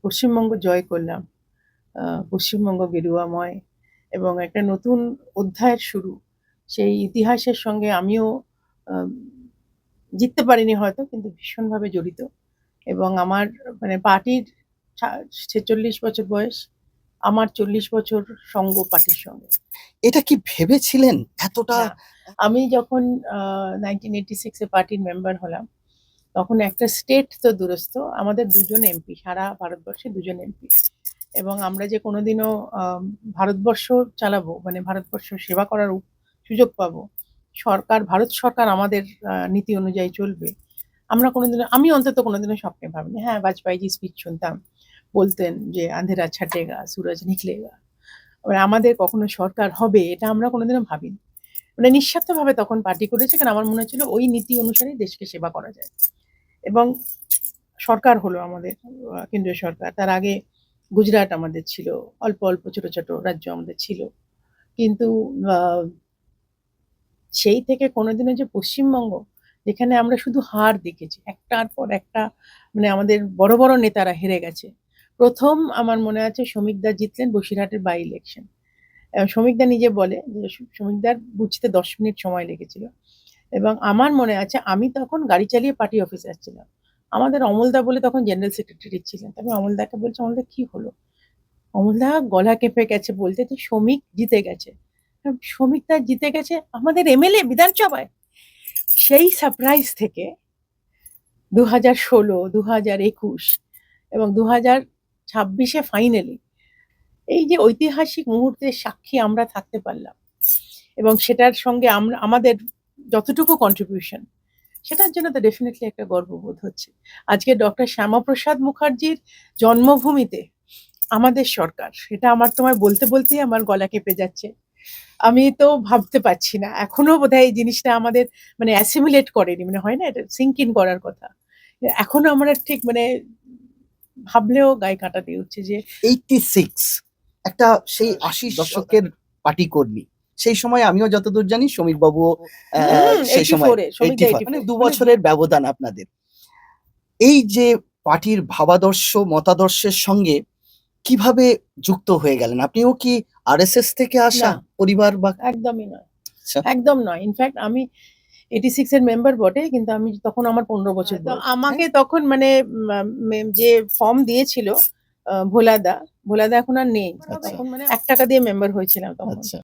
পশ্চিমবঙ্গ জয় করলাম। পশ্চিমবঙ্গ গেরুয়াময় এবং একটা নতুন অধ্যায়ের শুরু। সেই ইতিহাসের সঙ্গে আমিও আম জিততে পারিনি হয়তো, কিন্তু ভীষণভাবে জড়িত। এবং আমার মানে পার্টির ৪৬ বছর বয়স, আমার ৪০ বছর সঙ্গ পার্টির সঙ্গে। এটা কি ভেবেছিলেন এতটা? না, আমি যখন 1986 এ পার্টির মেম্বার হলাম, তখন একটা স্টেট তো দূরস্থ, আমাদের ২ জন এমপি, সারা ভারতবর্ষে ২ জন এমপি। এবং আমরা যে কোনোদিনও ভারতবর্ষ চালাবো, মানে ভারতবর্ষ সেবা করার সুযোগ পাবো, ভারত সরকার আমাদের নীতি অনুযায়ী চলবে, আমি অন্তত কোনোদিনও স্বপ্নে ভাবিনি। হ্যাঁ, বাজপেয়ীজি স্পিচ শুনতাম, বলতেন যে আন্ধেরা ছাটেগা সুরজ নিকলেগা। এবার আমাদের কখনো সরকার হবে এটা আমরা কোনোদিনও ভাবিনি। মানে নিঃস্বার্থভাবে তখন পার্টি করেছে, কারণ আমার মনে হচ্ছিল ওই নীতি অনুসারেই দেশকে সেবা করা যায়। এবং সরকার হলো আমাদের কেন্দ্রীয় সরকার। তার আগে গুজরাট আমাদের ছিল, অল্প অল্প ছোট ছোট রাজ্য আমাদের ছিল। কিন্তু সেই থেকে কোনোদিনও যে পশ্চিমবঙ্গ, যেখানে আমরা শুধু হার দেখেছি একটার পর একটা, মানে আমাদের বড় বড় নেতারা হেরে গেছে। প্রথম আমার মনে আছে শ্রমিকদা জিতলেন বসিরহাটের বাই ইলেকশন। শ্রমিকদা নিজে বলে যে শ্রমিকদার বুঝতে ১০ মিনিট সময় লেগেছিল। এবং আমার মনে আছে আমি তখন গাড়ি চালিয়ে পার্টি অফিসে যাচ্ছিলাম। আমাদের অমলদা বলে তখন জেনারেল সেক্রেটারি ছিলেন। আমি অমলদাকে বলছি, অমলদা কি হলো? অমলদা গলা কেঁপে গেছে, বলতে যে শ্রমিক জিতে গেছে। শ্রমিকদা জিতে গেছে আমাদের এমএলএ বিধানসভায়। সেই সারপ্রাইজ থেকে ২০১৬, ২০২১ এবং ২০২৬ ফাইনালি এই যে ঐতিহাসিক মুহূর্তের সাক্ষী আমরা থাকতে পারলাম, এবং সেটার সঙ্গে আমাদের যতটুকু কন্ট্রিবিউশন, সেটার জন্য তো ডেফিনেটলি একটা গর্ববোধ হচ্ছে। আজকে ডক্টর শ্যামাপ্রসাদ মুখার্জির জন্মভূমিতে আমাদের সরকার, এটা তোমায় বলতে বলতেই আমার গলা কেঁপে যাচ্ছে। আমি তো ভাবতে পারছি না, এখনো বোধহয় এই জিনিসটা আমাদের মানে অ্যাসিমিলেট করেনি, মানে হয় না এটা সিঙ্ক ইন করার কথা। এখনো আমরা ঠিক মানে ভাবলেও গায়ে কাঁটা দিয়ে উঠছে যে 86 একটা সেই ৮০ দশকের পার্টি কর্মী। সেই সময় আমিও যতদূর জানি সমীর বাবু সেই সময় 84 মানে ২ বছরের ব্যবধান আপনাদের। এই যে পার্টির ভাবাদর্শ মতাদর্শের সঙ্গে কিভাবে যুক্ত হয়ে গেলেন? আপনিও কি আরএসএস থেকে আসা না, পরিবার বা? একদমই নয়, আচ্ছা। একদম নয়। ইনফ্যাক্ট আমি 86 এর মেম্বার বটে, কিন্তু আমি তখন আমার ১৫ বছর বয়স। আমাকে তখন মানে যে ফর্ম দিয়েছিল ভোলাদা এখন আর নেই। তখন মানে ১ টাকা দিয়ে মেম্বার হয়েছিলাম তখন। আচ্ছা।